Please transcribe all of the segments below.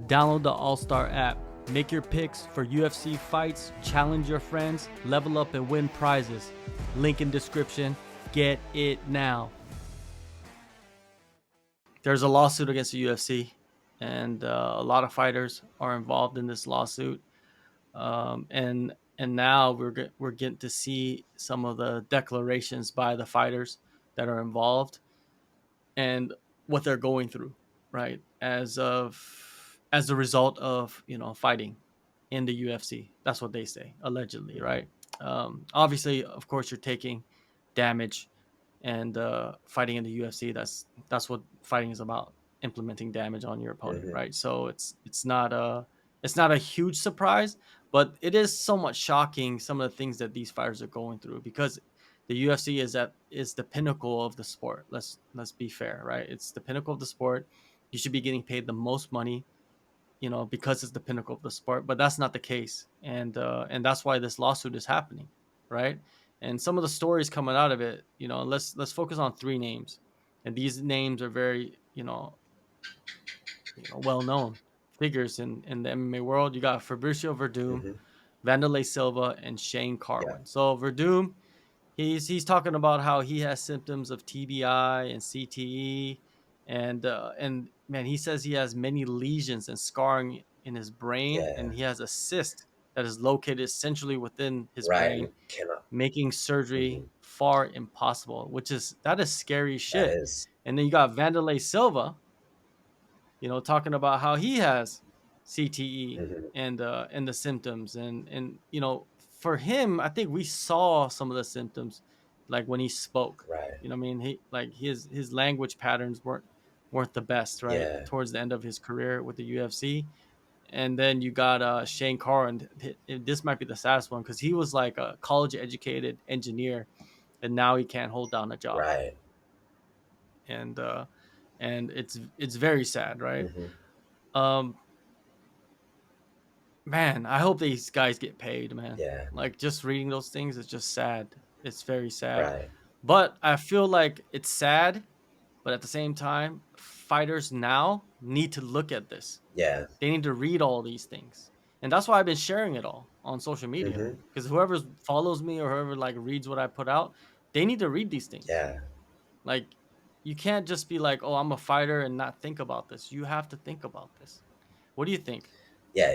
Download the AllStar app. Make your picks for UFC fights, challenge your friends, level up and win prizes. Link in description. Get it now. There's a lawsuit against the UFC, and a lot of fighters are involved in this lawsuit. And now we're getting to see some of the declarations by the fighters that are involved and what they're going through, right? As a result of fighting in the UFC. That's what they say, allegedly, right? Obviously, of course, you're taking damage and fighting in the UFC. That's what fighting is about: implementing damage on your opponent, Hmm. right? So it's not a huge surprise, but it is somewhat shocking some of the things that these fighters are going through because the UFC is the pinnacle of the sport. Let's be fair, right? It's the pinnacle of the sport. You should be getting paid the most money, because it's the pinnacle of the sport. But that's not the case, and that's why this lawsuit is happening, right? And some of the stories coming out of it, let's focus on three names, and these names are very well known figures in the MMA world. You got Fabricio Werdum, Hmm. Wanderlei Silva, and Shane Yeah. Carwin. So Werdum, he's talking about how he has symptoms of TBI and CTE, and man, he says he has many lesions and scarring in his brain, Yeah. and he has a cyst that is located centrally within his Right. brain, And cannot. making Hmm. surgery far impossible. That is scary That shit. is. And then you got Wanderlei Silva, talking about how he has CTE Hmm. and the symptoms, and for him, I think we saw some of the symptoms, like when he spoke. Right. I mean, he like his language patterns weren't the best, right, Yeah. towards the end of his career with the UFC. And then you got Shane Carwin. This might be the saddest one because he was like a college educated engineer, and now he can't hold down a job, Right. and uh, and it's very sad, right? Hmm. Um, Man, I hope these guys get paid, man. Yeah. Like just reading those things is just sad. It's very sad. Right. But I feel like it's sad, but at the same time, fighters now need to look at this. Yeah. They need to read all these things. And that's why I've been sharing it all on social media. Hmm. Because whoever follows me or whoever like reads what I put out, they need to read these things. Yeah. Like you can't just be like, "Oh, I'm a fighter," and not think about this. You have to think about this. What do you think? Yeah.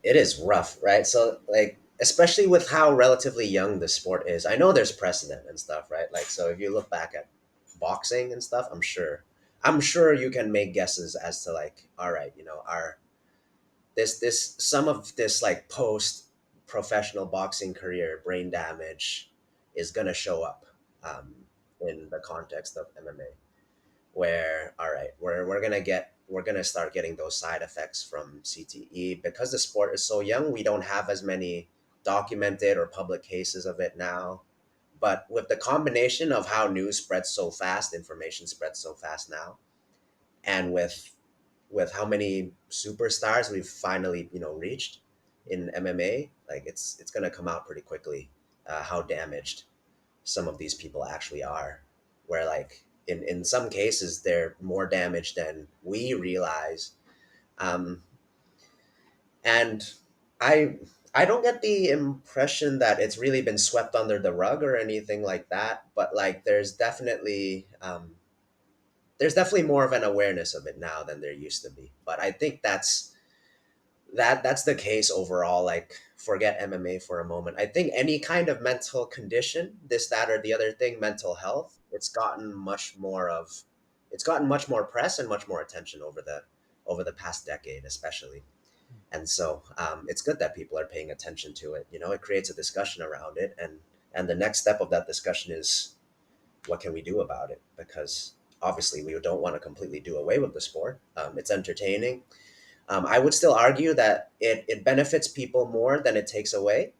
It is rough, right? So like, especially with how relatively young the sport is. I know there's precedent and stuff, right? Like, so if you look back at boxing and stuff, I'm sure you can make guesses as to like, all right, our this some of this like post professional boxing career brain damage is gonna show up, um, in the context of MMA, where all right, we're gonna start getting those side effects from CTE because the sport is so young. We don't have as many documented or public cases of it now, but with the combination of how news spreads so fast, information spreads so fast now, and with how many superstars we've finally reached in MMA, like it's gonna come out pretty quickly, how damaged some of these people actually are. Where like in some cases they're more damaged than we realize, um, and I I don't get the impression that it's really been swept under the rug or anything like that. But like there's definitely more of an awareness of it now than there used to be. But I think that's the case overall. Like, forget MMA for a moment. I think any kind of mental condition, this, that, or the other thing, mental health, it's gotten much more press and much more attention over the past decade, especially. And so, it's good that people are paying attention to it. It creates a discussion around it, and the next step of that discussion is, what can we do about it? Because obviously we don't want to completely do away with the sport. It's entertaining. I would still argue that it benefits people more than it takes away.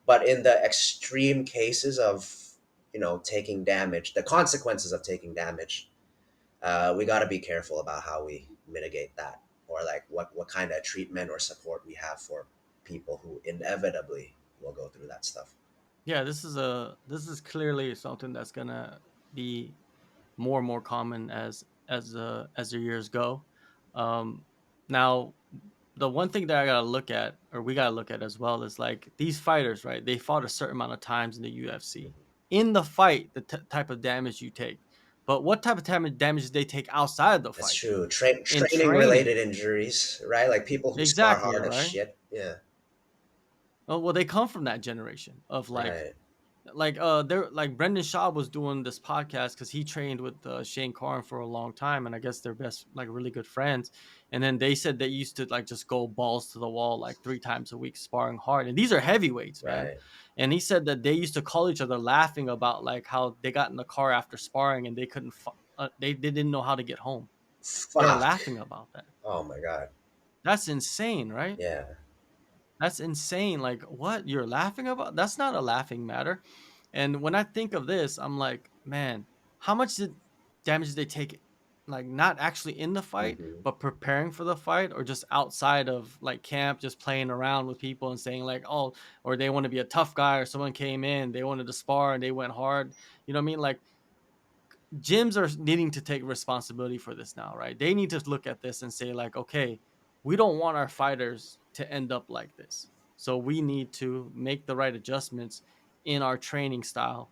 But in the extreme cases of, taking damage, the consequences of taking damage, we got to be careful about how we mitigate that, or like what kind of treatment or support we have for people who inevitably will go through that stuff. Yeah, this is clearly something that's gonna be more and more common as the years go. Um, Now, the one thing that I gotta look at, or we gotta look at as well, is like these fighters, right? They fought a certain amount of times in the UFC. Mhm. In the fight, the type of damage you take, but what type of damage did they take outside of the That's fight true. in Training training? related injuries, right? Like people who spar Exactly, hard as right? shit. Yeah. Oh, well, they come from that generation of Right. they're like Brendan Schaub was doing this podcast because he trained with Shane Carwin for a long time, and I guess they're best like really good friends. And then they said they used to like just go balls to the wall like 3 times a week sparring hard, and these are heavyweights, man. Right. And he said that they used to call each other laughing about like how they got in the car after sparring and they couldn't they didn't know how to get home. They're Fuck. laughing about that. Oh my god. That's insane, right? Yeah. That's insane. Like, what? You're laughing about? That's not a laughing matter. And when I think of this, I'm like, man, how much damage did they take? Like, not actually in the fight, Hmm. but preparing for the fight, or just outside of like camp, just playing around with people and saying like, oh, or they want to be a tough guy, or someone came in, they wanted to spar and they went hard. You know what I mean? Like, gyms are needing to take responsibility for this now, right? They need to look at this and say like, okay, we don't want our fighters to end up like this. So we need to make the right adjustments in our training style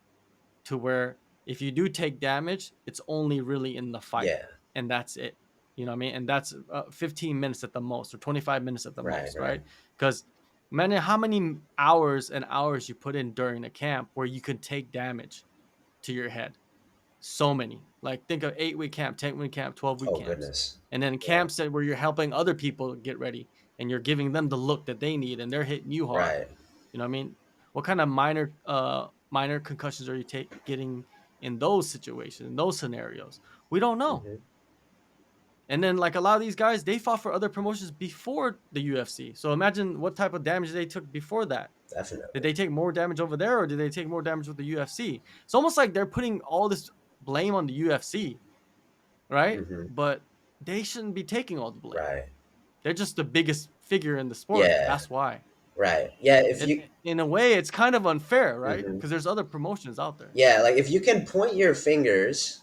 to where if you do take damage, it's only really in the fight Yeah. and that's it. You know what I mean? And that's 15 minutes at the most or 25 minutes at the Right. most, Right. right? Because man, how many hours and hours you put in during a camp where you could take damage to your head? So many. Like think of 8-week camp, 10-week camp, 12-week Oh camps. goodness. And then Yeah. camps that where you're helping other people get ready and you're giving them the look that they need and they're hitting you hard. Right. You know what I mean? What kind of minor concussions are you getting in those situations, in those scenarios? We don't know. Hmm. And then like a lot of these guys, they fought for other promotions before the UFC. So imagine what type of damage they took before that. Did Definitely. they take more damage over there or did they take more damage with the UFC? It's almost like they're putting all this blame on the UFC, right? Hmm. But they shouldn't be taking all the blame. Right. They're just the biggest figure in the sport. Yeah. That's why. Right. Yeah. If you. In a way, it's kind of unfair, right? Hmm. Because there's other promotions out there. Yeah. Like if you can point your fingers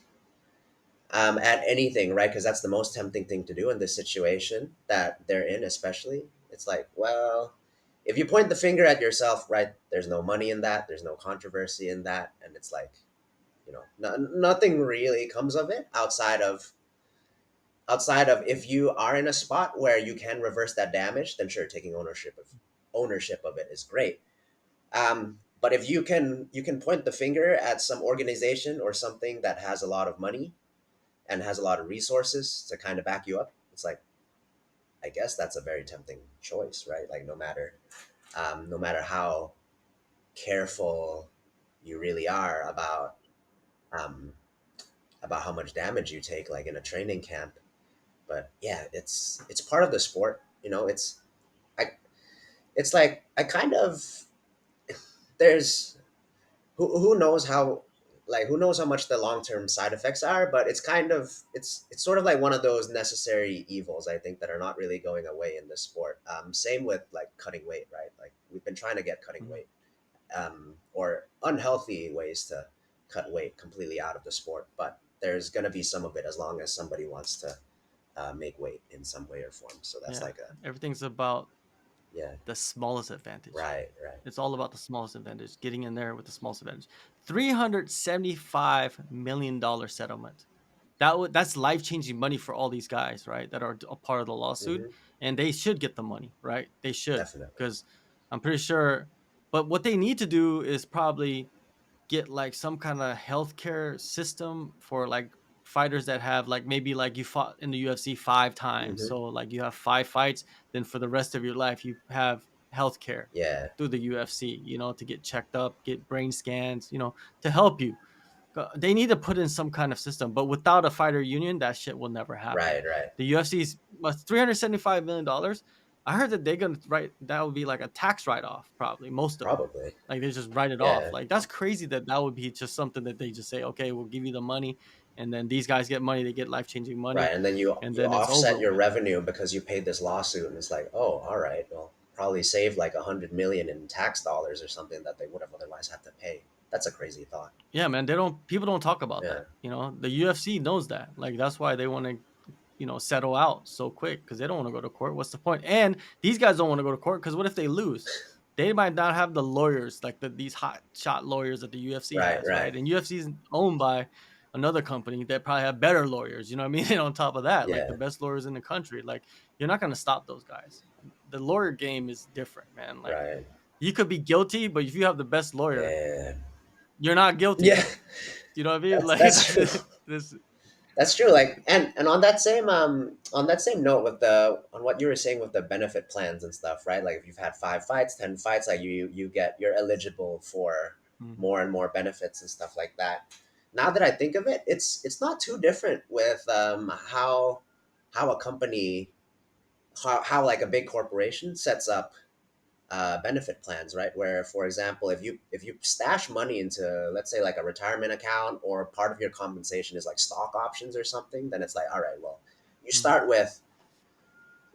at anything, right? Because that's the most tempting thing to do in this situation that they're in, especially. It's like, well, if you point the finger at yourself, right? There's no money in that. There's no controversy in that, and it's like, nothing really comes of it outside of if you are in a spot where you can reverse that damage, then sure, taking ownership of it is great. But if you can point the finger at some organization or something that has a lot of money and has a lot of resources to kind of back you up, it's like I guess that's a very tempting choice, right? Like no matter how careful you really are um, about how much damage you take, like in a training camp. But yeah, it's part of the sport. I it's like I kind of there's who knows how much the long-term side effects are, but it's sort of like one of those necessary evils, I think, that are not really going away in this sport. Same with like cutting weight, right? Like we've been trying to get cutting Mhm. weight, or unhealthy ways to cut weight completely out of the sport, but there's going to be some of it as long as somebody wants to make weight in some way or form. So that's Yeah, like a everything's about yeah. the smallest advantage. Right. Right. It's all about the smallest advantage, getting in there with the smallest advantage. $375 million settlement. That's life changing money for all these guys, right? That are a part of the lawsuit, Hmm. and they should get the money, right? They should, Definitely. because I'm pretty sure. But what they need to do is probably get like some kind of healthcare system for like fighters that have like maybe like you fought in the UFC 5 times. Hmm. So like you have 5 fights, then for the rest of your life you have healthcare Yeah. through the UFC, to get checked up, get brain scans, to help you. They need to put in some kind of system, but without a fighter union, that shit will never happen. Right. Right. The UFC's $375 million. I heard that they're gonna write that would be like a tax write off, probably most of it. Probably. Like they just write it off. Yeah. Like that's crazy that would be just something that they just say, okay, we'll give you the money, and then these guys get money, they get life changing money, Right. And then you and you then it's offset over your with. revenue because you paid this lawsuit, and it's like, oh, all right, well, probably save like 100 million in tax dollars or something that they would have otherwise had to pay. That's a crazy thought. Yeah, man. They don't. People don't talk about Yeah. that. The UFC knows that. Like that's why they want to. settle out so quick because they don't want to go to court. What's the point? And these guys don't want to go to court because what if they lose? They might not have the lawyers like these hot shot lawyers that the UFC Right, has, right. right? And UFC is owned by another company that probably have better lawyers. You know what I mean? And on top of that, like the Yeah, best lawyers in the country, like you're not gonna stop those guys. The lawyer game is different, man. Like right. you could be guilty, but if you have the best lawyer, Yeah. you're not Yeah, guilty. Do you know what I mean? Like that's true. this. That's true. Like, and on that same note with the on what you were saying with the benefit plans and stuff, right? Like if you've had 5 fights, 10 fights, like you're eligible for Mhm, more and more benefits and stuff like that. Now that I think of it, it's not too different with how a company how like a big corporation sets up benefit plans, right? Where, for example, if you stash money into, let's say, like a retirement account, or part of your compensation is like stock options or something, then it's like, all right, well, you mhm. start with,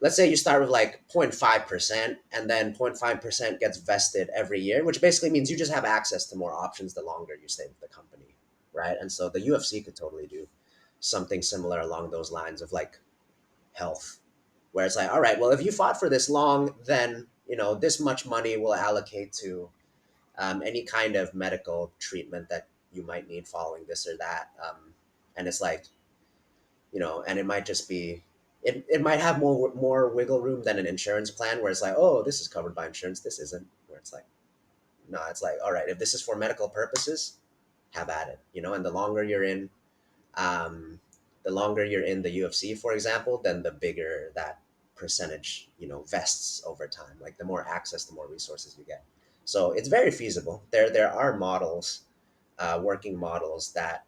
let's say, you start with like 0.5%, and then 0.5% gets vested every year, which basically means you just have access to more options the longer you stay with the company, right? And so the UFC could totally do something similar along those lines of like health, where it's like, all right, well, if you fought for this long, then this much money will allocate to any kind of medical treatment that you might need following this or that. And it's like, and it might just be, it might have more wiggle room than an insurance plan, where it's like, oh, this is covered by insurance, this isn't. Where it's like, no, it's like, all right, if this is for medical purposes, have at it. And um, the longer you're in the UFC, for example, then the bigger that percentage, vests over time. Like the more access, the more resources you get. So it's very feasible. There are models, working models that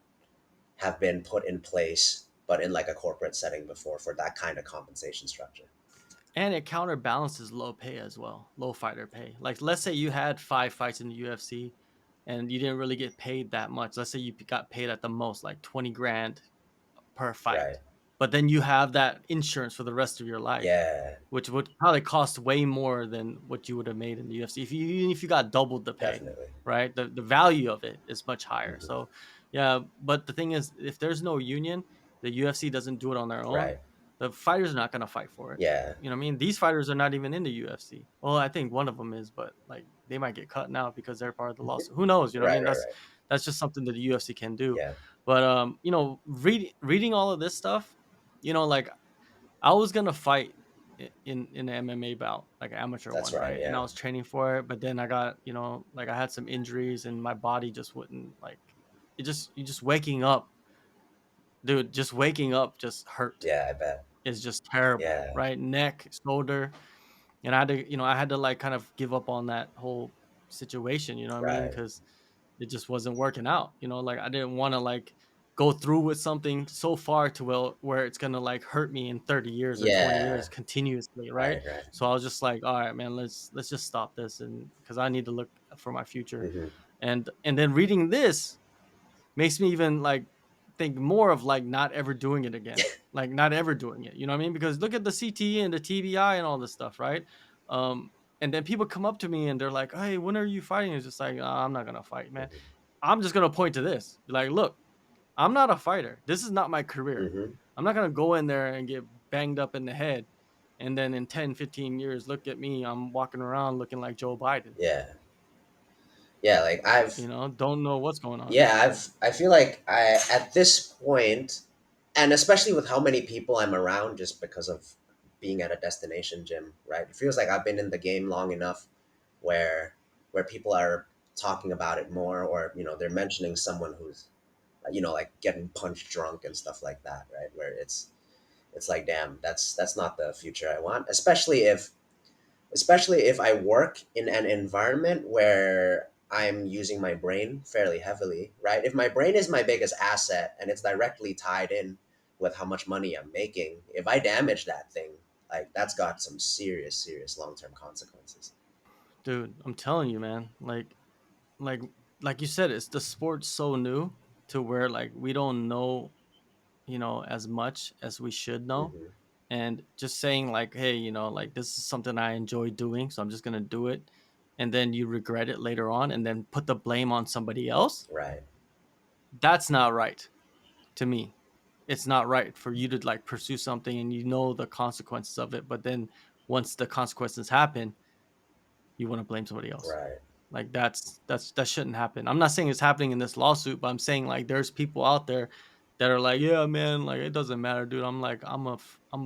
have been put in place, but in like a corporate setting before, for that kind of compensation structure. And it counterbalances low pay as well, low fighter pay. Like, let's say you had 5 fights in the UFC and you didn't really get paid that much. Let's say you got paid at the most like 20 grand per Right. fight, but then you have that insurance for the rest of your life, Yeah. which would probably cost way more than what you would have made in the UFC even if you got doubled the pay, Definitely. right? The value of it is much higher. Hmm. So, yeah, but the thing is, if there's no union, the UFC doesn't do it on their own. Right. The fighters are not going to fight for it. Yeah. You know what I mean? These fighters are not even in the UFC. Well, I think one of them is, but like they might get cut now because they're part of the lawsuit. Who knows? You know what I Right. mean? Right. That's Right. that's just something that the UFC can do. Yeah. But reading all of this stuff, like I was gonna fight in an MMA bout, like an amateur That's one, right. right? And I Yeah. was training for it, but then I got, like I had some injuries and my body just wouldn't like it. Just you just waking up, dude. Just waking up just hurt. Yeah. I bet. Is just terrible, Yeah. right? Neck, shoulder, and I had to like kind of give up on that whole situation. You know what I mean? Right. Because it just wasn't working out. Like I didn't want to like go through with something so far to where it's gonna like hurt me in 30 years or 20 Yeah. years continuously, right? Right. Right. So I was just like, all right, man, let's just stop this, and because I need to look for my future. Hmm. And then reading this makes me even like think more of like not ever doing it again, like not ever doing it. You know what I mean? Because look at the CTE and the TBI and all this stuff, right? Um, and then people come up to me and they're like, "Hey, when are you fighting?" It's just like, I'm not gonna fight, man. Hmm. I'm just gonna point to this. Be like, look, I'm not a fighter. This is not my career. Hmm. I'm not gonna go in there and get banged up in the head. And then in 10, 15 years, look at me. I'm walking around looking like Joe Biden. Yeah. Yeah. Like I've Don't know what's going on. yeah, I feel like I at this point, and especially with how many people I'm around, just because of being at a destination gym, right? It feels like I've been in the game long enough where people are talking about it more, or they're mentioning someone who's like getting punch drunk and stuff like that, right? Where it's like, damn, that's not the future I want, especially if I work in an environment where I'm using my brain fairly heavily, right? If my brain is my biggest asset and it's directly tied in with how much money I'm making, if I damage that thing, like that's got some serious, serious long term consequences. Dude, I'm telling you, man. Like like you said, it's the sport's so new to where like we don't know, as much as we should know. Hmm. And just saying like, hey, like this is something I enjoy doing, so I'm just gonna do it. And then you regret it later on and then put the blame on somebody else. Right. That's not right to me. it's not right for you to like pursue something and you know the consequences of it, but then once the consequences happen, you want to blame somebody else. Right. Like that shouldn't happen. I'm not saying it's happening in this lawsuit, but I'm saying like there's people out there that are like, yeah, man, like it doesn't matter, dude. I'm like, I'm a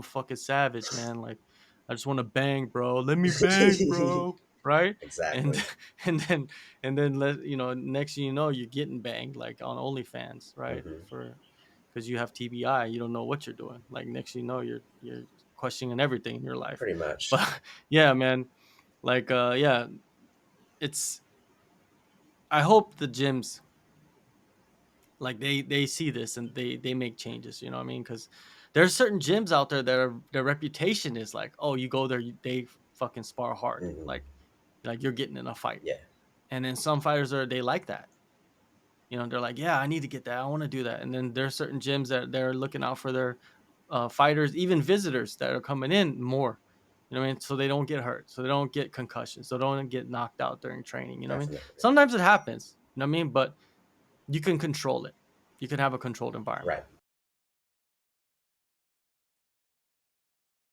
fucking savage, man. Like I just want to bang, bro. Let me bang, bro. Right? And Exactly. and then let you know, next thing you know, you're getting banged like on OnlyFans, right? Hmm. For because you have TBI, you don't know what you're doing. Like next thing you know, you're questioning everything in your life. Pretty much. But yeah, man, like yeah, it's I hope the gyms like they see this and they make changes, you know what I mean? Because there's certain gyms out there that are their reputation is like, oh, you go there, they fucking spar hard, Hmm. like you're getting in a fight. Yeah, And then some fighters are they like that, you know, they're like, yeah, I need to get that, I want to do that. And then there's certain gyms that they're looking out for their fighters, even visitors that are coming in more, you know what I mean? So they don't get hurt, so they don't get concussions, so they don't get knocked out during training, you know what I mean? definitely. Sometimes it happens, you know what I mean? But you can control it. You can have a controlled environment. Right.